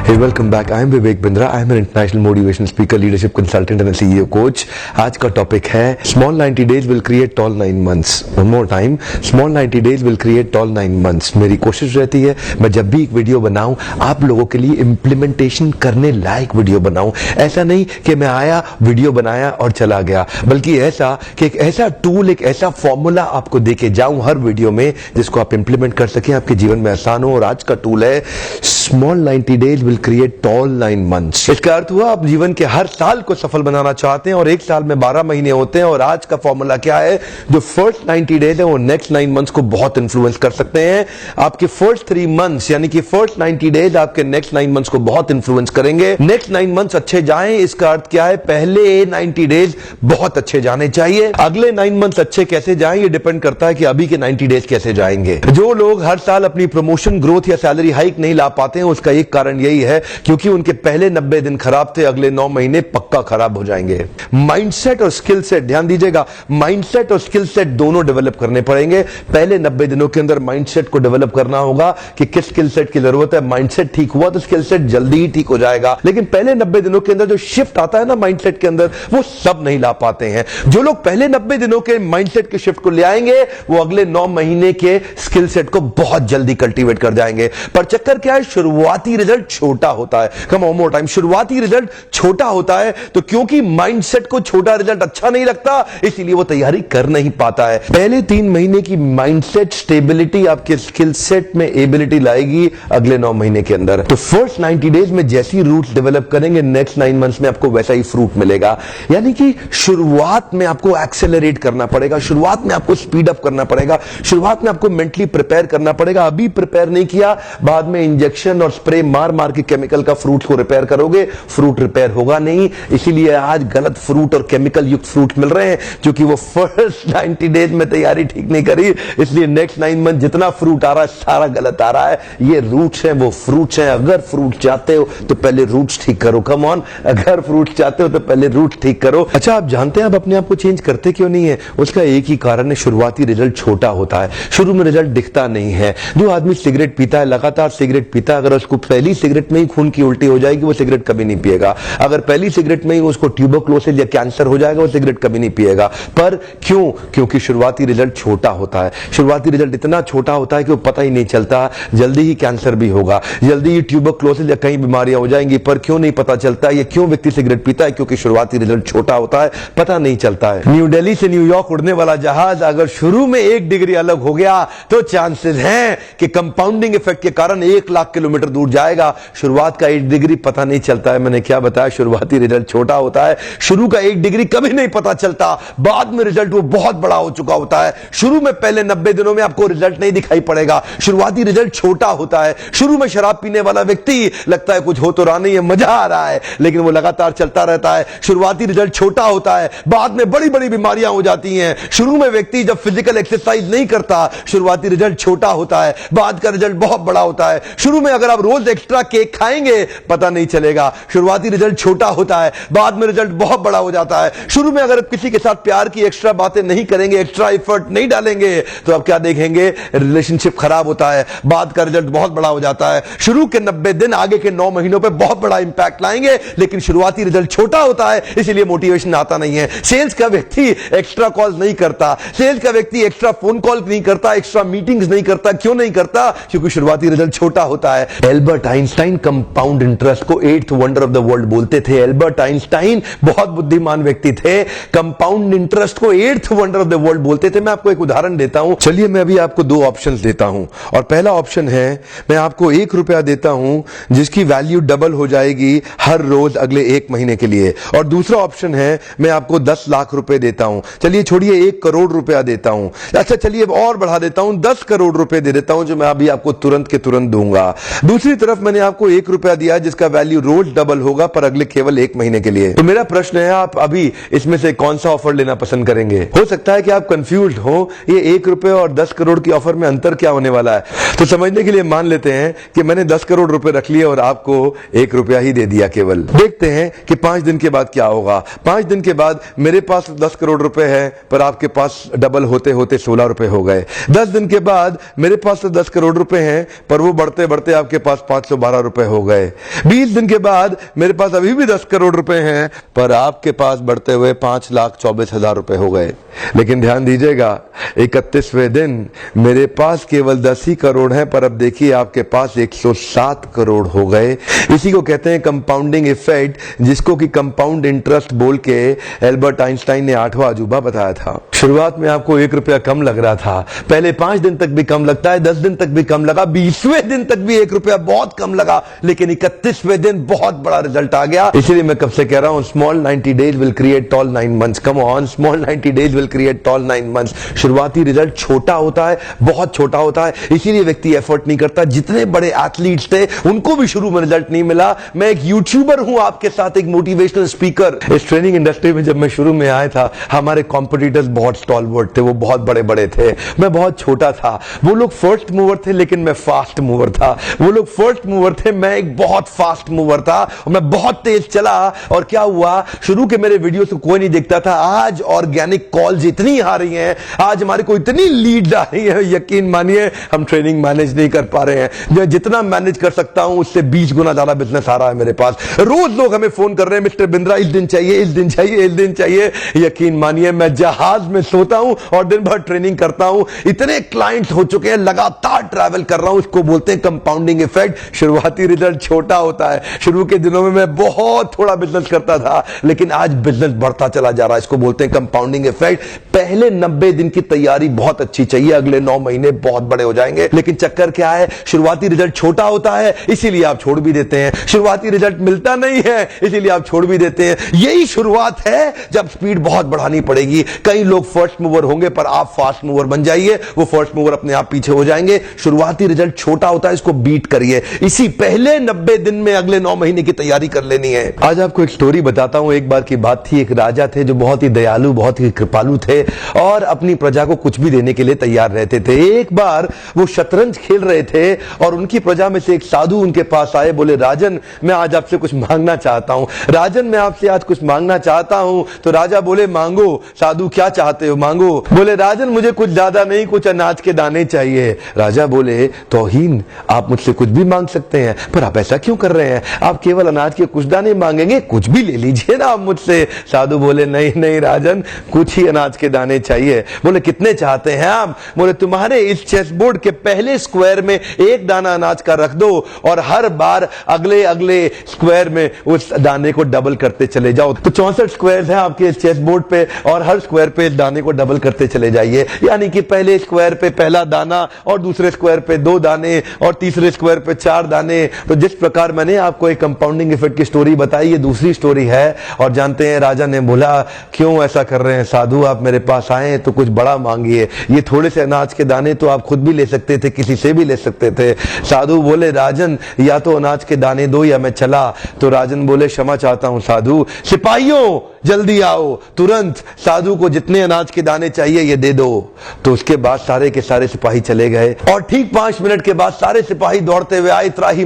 Hey, welcome back. I am Vivek Bindra. I am an international motivational speaker, leadership consultant and a CEO coach. आज का topic है Small 90 days will create tall 9 months. One more time. Small 90 days will create tall 9 months. मेरी कोशिश रहती है मैं जब भी एक वीडियो बनाऊं आप लोगों के लिए इम्प्लीमेंटेशन करने लायक वीडियो बनाऊं। ऐसा नहीं कि मैं आया वीडियो बनाया और चला गया, बल्कि ऐसा कि एक ऐसा टूल, एक ऐसा फॉर्मूला आपको देके जाऊं हर वीडियो में जिसको आप इंप्लीमेंट कर सकें, आपके जीवन में आसान हो। और आज का टूल है small 90 days will create tall 9 months. इसका अर्थ हुआ आप जीवन के हर साल को सफल बनाना चाहते हैं और एक साल में 12 महीने होते हैं। और आज का फॉर्मूला क्या है? जो फर्स्ट 90 डेज है वो नेक्स्ट 9 मंथ्स को बहुत इंफ्लुएंस कर सकते हैं। आपके फर्स्ट 3 मंथ्स यानी कि फर्स्ट 90 डेज आपके नेक्स्ट 9 मंथ्स को बहुत इंफ्लुएंस करेंगे। नेक्स्ट 9 मंथ्स अच्छे जाएं, इसका अर्थ क्या है? पहले 90 डेज बहुत अच्छे जाने चाहिए। अगले 9 मंथ्स अच्छे कैसे जाएं ये डिपेंड करता है कि अभी के 90 डेज कैसे जाएंगे। जो लोग हर साल अपनी प्रमोशन, ग्रोथ या सैलरी हाइक नहीं ला पाते हैं उसका एक कारण यही है क्योंकि उनके पहले 90 दिन खराब थे, अगले 9 महीने पक्का खराब हो जाएंगे। माइंडसेट और स्किल सेट, ध्यान दीजिएगा, माइंडसेट और स्किल सेट दोनों डेवलप करने पड़ेंगे। पहले 90 दिनों के अंदर माइंडसेट को डेवलप करना होगा कि किस स्किल सेट की जरूरत है। माइंडसेट ठीक हुआ तो स्किल सेट जल्दी ही ठीक हो जाएगा, लेकिन पहले 90 दिनों के अंदर जो शिफ्ट आता है ना माइंडसेट के अंदर, वो सब नहीं ला पाते हैं। जो लोग पहले 90 दिनों के माइंडसेट के शिफ्ट को ले आएंगे वो अगले 9 महीने के स्किल सेट को बहुत जल्दी कल्टीवेट कर जाएंगे। पर चक्कर क्या है? शुरुआती रिजल्ट छोटा होता है। कम ऑन मोर टाइम, शुरुआती रिजल्ट छोटा होता है तो क्योंकि माइंडसेट को छोटा रिजल्ट अच्छा नहीं लगता इसीलिए वो तैयारी कर नहीं पाता है। पहले 3 महीने की माइंडसेट स्टेबिलिटी आपके स्किल सेट में एबिलिटी लाएगी अगले 9 महीने के अंदर। तो फर्स्ट 90 डेज में जैसी रूट्स डेवलप करेंगे नेक्स्ट 9 मंथ्स में आपको वैसा ही फ्रूट मिलेगा। यानी कि शुरुआत में आपको एक्सेलरेट करना पड़ेगा, शुरुआत में आपको स्पीड अप करना पड़ेगा, शुरुआत में आपको मेंटली प्रिपेयर करना पड़ेगा। अभी प्रिपेयर नहीं किया, बाद में इंजेक्शन और स्प्रे मार मार के केमिकल का फ्रूट को रिपेयर करोगे, फ्रूट रिपेयर होगा नहीं। इसीलिए आज गलत फ्रूट और केमिकल युक्त फ्रूट मिल रहे हैं क्योंकि वो फर्स्ट 90 डेज में तैयारी ठीक नहीं करी। इसलिए नेक्स्ट 9 मंथ जितना फ्रूट आ रहा है सारा गलत आ रहा है। ये रूट्स हैं, वो फ्रूट्स हैं। अगर फ्रूट चाहते हो तो पहले रूट्स ठीक करो। कम ऑन, अगर फ्रूट चाहते हो तो पहले रूट्स ठीक करो। अच्छा, आप जानते हैं आप अपने आप को चेंज करते क्यों नहीं है? उसका एक ही कारण है, शुरुआती रिजल्ट छोटा होता है, शुरू में रिजल्ट दिखता नहीं है। जो आदमी सिगरेट पीता है, लगातार सिगरेट पीता है, अगर उसको पहली सिगरेट में ही खून की उल्टी हो जाएगी वो सिगरेट कभी नहीं पिएगा। अगर पहली सिगरेट में ही उसको ट्यूबरक्लोसिस या कैंसर हो जाएगा वो सिगरेट कभी नहीं पिएगा। पर क्यों? क्योंकि शुरुआती रिजल्ट छोटा होता है। शुरुआती रिजल्ट इतना छोटा होता है कि वो पता ही नहीं चलता, जल्दी ही कैंसर भी होगा, जल्दी ही ट्यूबरक्लोसिस या कई बीमारियां हो जाएंगी। पर क्यों नहीं पता चलता? ये क्यों व्यक्ति सिगरेट पीता है? क्योंकि शुरुआती रिजल्ट छोटा होता है, पता नहीं चलता है। न्यू दिल्ली से न्यूयॉर्क उड़ने वाला जहाज अगर शुरू में 1 डिग्री अलग हो गया तो चांसेस हैं कि कंपाउंडिंग इफेक्ट के कारण 1 लाख किलोमीटर दूर जाएगा। शुरुआत का 1 डिग्री पता नहीं चलता है। मैंने क्या बताया? शुरुआती रिजल्ट छोटा होता है। शुरू का 1 डिग्री कभी नहीं पता चलता, बाद में रिजल्ट वो बहुत बड़ा हो चुका होता है। शुरू में पहले 90 दिनों में आपको रिजल्ट नहीं दिखाई पड़ेगा, शुरुआती रिजल्ट छोटा होता है। शुरू में शराब पीने वाला व्यक्ति लगता है कुछ हो तो रहा नहीं है, मजा आ रहा है, लेकिन वो लगातार चलता रहता है। शुरुआती रिजल्ट छोटा होता है, बाद में बड़ी बड़ी बीमारियां हो जाती हैं। शुरू में व्यक्ति जब फिजिकल एक्सरसाइज नहीं करता शुरुआती रिजल्ट छोटा होता है, बाद का रिजल्ट बहुत बड़ा होता है। शुरू में अगर आप रोज एक्स्ट्रा केक खाएंगे पता नहीं चलेगा, शुरुआती रिजल्ट छोटा होता है, बाद में रिजल्ट बहुत बड़ा हो जाता है। शुरू में अगर किसी के साथ प्यार की एक्स्ट्रा बातें नहीं करेंगे, एक्स्ट्रा एफर्ट नहीं डालेंगे तो आप क्या देखेंगे? रिलेशनशिप खराब होता है, बाद का रिजल्ट बहुत बड़ा हो जाता है। शुरू के 90 दिन आगे के 9 महीनों पे बहुत बड़ा इंपैक्ट लाएंगे, लेकिन शुरुआती रिजल्ट छोटा होता है इसलिए मोटिवेशन आता नहीं है। सेल्स का व्यक्ति एक्स्ट्रा कॉल नहीं करता, सेल्स का व्यक्ति एक्स्ट्रा फोन कॉल नहीं करता, एक्स्ट्रा मीटिंग्स नहीं करता। क्यों नहीं करता? क्योंकि शुरुआती रिजल्ट छोटा होता है। एल्बर्ट आइंस्टाइन कंपाउंड इंटरेस्ट को 8th wonder of the world बोलते थे। एल्बर्ट आइंस्टाइन बहुत बुद्धिमान व्यक्ति थे, कंपाउंड इंटरेस्ट को 8th wonder of the world बोलते थे। मैं आपको एक उदाहरण देता हूं। चलिए मैं अभी आपको 2 ऑप्शंस देता हूं और पहला ऑप्शन है मैं आपको 1 रुपया देता हूं जिसकी वैल्यू डबल हो जाएगी हर रोज अगले 1 महीने के लिए, और दूसरा ऑप्शन है मैं आपको 10 लाख रुपए देता हूं। चलिए छोड़िए 1 करोड़ रुपया देता हूं। अच्छा चलिए और बढ़ा देता हूं, 10 करोड़ रुपए दे देता हूं जो मैं अभी आपको तुरंत के तुरंत दूंगा। दूसरी तरफ मैंने आपको 1 रुपया दिया जिसका वैल्यू रोज डबल होगा पर अगले केवल 1 महीने के लिए। तो मेरा प्रश्न है आप अभी इसमें से कौन सा ऑफर लेना पसंद करेंगे? हो सकता है कि आप कंफ्यूज्ड हो, ये 1 रुपए और 10 करोड़ की ऑफर में अंतर क्या होने वाला है। तो समझने के लिए मान लेते हैं कि मैंने 10 करोड़ रुपए रख लिए और आपको 1 रुपया ही दे दिया केवल। देखते हैं कि 5 दिन के बाद क्या होगा। 5 दिन के बाद मेरे पास 10 करोड़ रुपए है, पर आपके पास डबल होते होते 16 रुपए हो गए। 10 दिन के बाद मेरे पास तो 10 करोड़ रुपए हैं, पर वो बढ़ते बढ़ते आपके पास 512 रुपए हो गए। 20 दिन के बाद मेरे पास अभी भी 10 करोड़ रुपए हैं, पर आपके पास बढ़ते हुए 5,24,000 रुपए हो गए। लेकिन ध्यान दीजिएगा, 31वें दिन मेरे पास केवल 10 ही करोड़ हैं, पर अब देखिए आपके पास 107 करोड़ हो गए। इसी को कहते हैं कंपाउंडिंग इफेक्ट, जिसको कि कंपाउंड इंटरेस्ट बोल के एल्बर्ट आइंस्टाइन ने 8वां अजूबा बताया था। शुरुआत में आपको 1 रुपया कम लग रहा था, पहले 5 दिन तक भी कम लगता है, 10 दिन तक भी कम लगा, 20वें दिन तक भी 1 रुपया बहुत कम लगा, लेकिन 31वें दिन बहुत बड़ा रिजल्ट आ गया। इसलिए मैं कब से कह रहा हूं, small 90 days will create tall 9 months. Come on, small 90 days will create tall 9 months. शुरुआती रिजल्ट छोटा होता है, बहुत छोटा होता है, इसीलिए व्यक्ति एफर्ट नहीं करता। जितने बड़े एथलीट्स थे उनको भी शुरू में रिजल्ट नहीं मिला। मैं एक यूट्यूबर हूं, आपके साथ एक मोटिवेशनल स्पीकर। इस ट्रेनिंग इंडस्ट्री में जब मैं शुरू में आया था, हमारे कॉम्पिटिटर्स बहुत स्टॉलवर्ड थे, वो बहुत बड़े बड़े थे, मैं बहुत छोटा था। वो लोग फर्स्ट मूवर थे, लेकिन मैं फास्ट मूवर था। वो लोग फर्स्ट मूवर थे, मैं एक बहुत फास्ट मूवर था, और मैं बहुत तेज चला। और क्या हुआ, शुरू के मेरे वीडियोस को कोई नहीं देखता था। आज ऑर्गेनिक कॉल्स इतनी आ रही हैं, आज हमारे को इतनी लीड आ रही है, यकीन मानिए हम ट्रेनिंग मैनेज नहीं कर पा रहे हैं। मैं जितना मैनेज कर सकता हूं उससे 20 गुना ज्यादा बिजनेस आ रहा है मेरे पास। रोज लोग हमें फोन कर रहे हैं, मिस्टर बिंद्रा इस दिन चाहिए, इस दिन चाहिए, इस दिन चाहिए। यकीन मानिए मैं जहाज में सोता हूं और दिन भर ट्रेनिंग करता हूं। इतने क्लाइंट्स हो चुके हैं, लगातार ट्रैवल कर रहा हूं। इसको बोलते हैं कंपाउंडिंग इफेक्ट। शुरुआती रिजल्ट छोटा होता है। शुरू के दिनों में मैं बहुत थोड़ा बिजनेस करता था, लेकिन आज बिजनेस बढ़ता चला जा रहा है। इसको बोलते हैं कंपाउंडिंग इफेक्ट। पहले 90 दिन की तैयारी बहुत अच्छी चाहिए, अगले 9 महीने बहुत बड़े हो जाएंगे। लेकिन चक्कर क्या है, शुरुआती रिजल्ट छोटा होता है, इसीलिए आप छोड़ भी देते हैं। शुरुआती रिजल्ट मिलता नहीं है, इसीलिए आप छोड़ भी देते हैं। यही शुरुआत है, जब स्पीड बहुत बढ़ानी पड़ेगी। कई लोग फर्स्ट मूवर होंगे, पर आप फास्ट मूवर बन जाइए, वो फर्स्ट मूवर अपने आप पीछे हो जाएंगे। शुरुआती रिजल्ट छोटा होता है, इसको बीट करिए। इसी पहले 90 दिन में अगले 9 महीने की तैयारी कर लेनी है। आज आपको एक स्टोरी बताता हूं। एक बार की बात थी, एक राजा थे जो बहुत ही दयालु, बहुत ही कृपालु थे और अपनी प्रजा को कुछ भी देने के लिए तैयार रहते थे। एक बार वो शतरंज खेल रहे थे और उनकी प्रजा में से एक साधु उनके पास आए, बोले राजन मैं आज आपसे कुछ मांगना चाहता हूं। राजन मैं आपसे आज कुछ मांगना चाहता हूं। तो राजा बोले मांगो। साधु क्या चाहते हो, मांगो। बोले राजन मुझे कुछ ज्यादा नहीं, कुछ अनाज के दाने चाहिए। राजा बोले तौहीन, आप मुझसे कुछ भी मांग सकते हैं, पर आप ऐसा क्यों कर रहे हैं? आप केवल अनाज के कुछ दाने मांगेंगे, कुछ भी ले लीजिए ना आप मुझसे। साधु बोले नहीं नहीं राजन, कुछ ही अनाज के दाने चाहिए। बोले कितने चाहते हैं आप? बोले तुम्हारे इस चेस बोर्ड के पहले स्क्वायर में एक दाना अनाज का रख दो और हर बार अगले अगले स्क्वायर में उस दाने को डबल करते चले जाओ। तो 64 स्क्वायर्स हैं आपके इस चेस बोर्ड पे और हर स्क्वायर पे इस दाने को डबल करते चले जाइए। यानी कि पहले स्क्वायर पे पहला दाना और दूसरे स्क्वायर पे 2 दाने और तीसरे स्क्वायर पे 4 दाने। तो जिस प्रकार मैंने आपको एक कंपाउंडिंग इफेक्ट की स्टोरी बताई, ये दूसरी स्टोरी है। और जानते हैं राजा ने बोला क्यों ऐसा कर रहे हैं साधु, आप मेरे पास आए तो कुछ बड़ा मांगिए। ये थोड़े से अनाज के दाने तो आप खुद भी ले सकते थे, किसी से भी ले सकते थे। साधु बोले राजन या तो अनाज के दाने दो या मैं चला। तो राजन बोले क्षमा चाहता हूं साधु, सिपाहियों जल्दी आओ तुरंत, साधु को जितने अनाज के दाने चाहिए ये दे दो। तो उसके बाद सारे के सारे सिपाही चले गए और ठीक 5 मिनट के बाद सारे सिपाही दौड़ते हुए आए, त्राही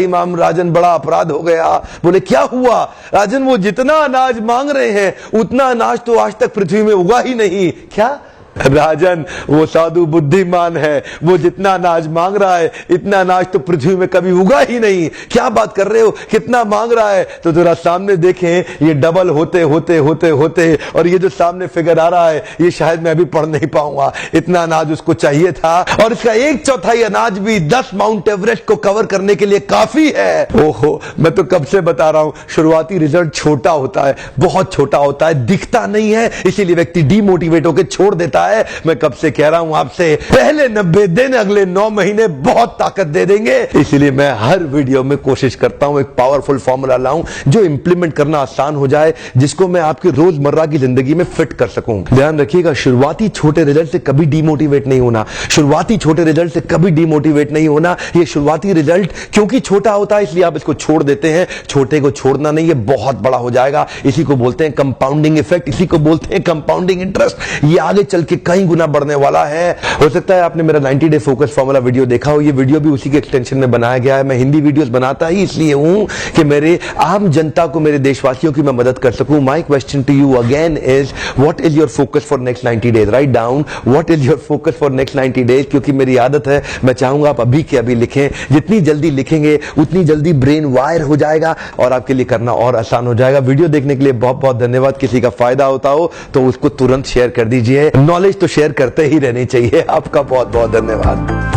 माम राजन बड़ा अपराध हो गया। बोले क्या हुआ? राजन वो जितना अनाज मांग रहे हैं उतना अनाज तो आज तक पृथ्वी में उगा ही नहीं। क्या? राजन वो साधु बुद्धिमान है, वो जितना अनाज मांग रहा है इतना अनाज तो पृथ्वी में कभी उगा ही नहीं। क्या बात कर रहे हो, कितना मांग रहा है? तो जरा सामने देखें, ये डबल होते होते होते होते और ये जो सामने फिगर आ रहा है ये शायद मैं अभी पढ़ नहीं पाऊंगा। इतना अनाज उसको चाहिए था और इसका 1/4 अनाज भी 10 माउंट एवरेस्ट को कवर करने के लिए काफी है। ओहो, मैं तो कब से बता रहा हूं, शुरुआती रिजल्ट छोटा होता है, बहुत छोटा होता है, दिखता नहीं है, इसीलिए व्यक्ति डीमोटिवेट होकर छोड़ देता है। मैं कब से कह रहा हूं आपसे, पहले 90 दिन अगले 9 महीने बहुत ताकत दे देंगे। इसलिए मैं हर वीडियो में कोशिश करता हूं एक पावरफुल फॉर्मूला लाऊं जो इंप्लीमेंट करना आसान हो जाए, जिसको मैं आपकी रोजमर्रा की जिंदगी में फिट कर सकूं। ध्यान रखिएगा, शुरुआती छोटे रिजल्ट से कभी डीमोटिवेट नहीं होना। शुरुआती छोटे रिजल्ट से कभी डीमोटिवेट नहीं होना। ये शुरुआती रिजल्ट क्योंकि छोटा होता है इसलिए आप इसको छोड़ देते हैं। छोटे को छोड़ना नहीं, ये बहुत बड़ा हो जाएगा। इसी को बोलते हैं कंपाउंडिंग इफेक्ट, इसी को बोलते हैं कंपाउंडिंग इंटरेस्ट। ये आगे चल के के कई गुना बढ़ने वाला है। हो सकता है आपने मेरा 90 डे फोकस फॉर्मूला वीडियो देखा हो, ये वीडियो भी उसी के एक्सटेंशन में बनाया गया है। मैं हिंदी वीडियोस बनाता ही इसलिए हूं कि मेरे आम जनता को, मेरे देशवासियों की मैं मदद कर सकूं। My question to you again is what is your focus for next 90 days? Write down what is your focus for next 90 days, क्योंकि मेरी आदत है, मैं चाहूंगा आप अभी के अभी लिखें। जितनी जल्दी लिखेंगे उतनी जल्दी ब्रेन वायर हो जाएगा और आपके लिए करना और आसान हो जाएगा। वीडियो देखने के लिए बहुत बहुत धन्यवाद। किसी का फायदा होता हो तो उसको तुरंत शेयर कर दीजिए। नॉलेज तो शेयर करते ही रहनी चाहिए। आपका बहुत बहुत धन्यवाद।